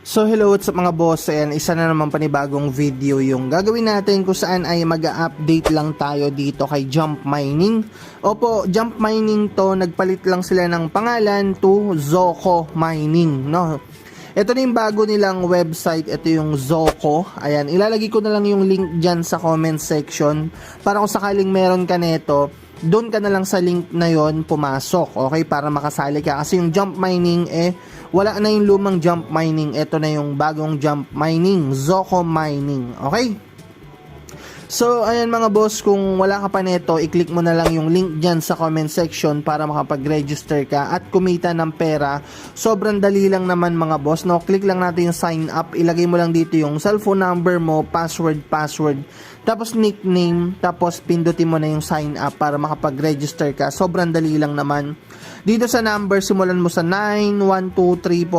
So hello, what's up mga boss? Ayan, isa na naman panibagong video yung gagawin natin kung saan ay mag-update lang tayo dito kay Jump Mining. Opo, Jump Mining to, nagpalit lang sila ng pangalan to Zoco Mining, no? Ito na yung bago nilang website, ito yung Zoco. Ayan, ilalagay ko na lang yung link dyan sa comment section para kung sakaling meron ka neto, doon ka na lang sa link na yon pumasok, okay, para makasali ka. Kasi yung Jump Mining wala na yung lumang Jump Mining, ito na yung bagong Jump Mining, Zoco Mining, okay? So, ayan mga boss, kung wala ka pa neto, i-click mo na lang yung link dyan sa comment section para makapag-register ka at kumita ng pera. Sobrang dali lang naman mga boss, no? Click lang natin yung sign up, ilagay mo lang dito yung cellphone number mo, password, tapos nickname, tapos pindutin mo na yung sign up para makapag-register ka. Sobrang dali lang naman. Dito sa number, simulan mo sa 9, 1, 2, 3, 4,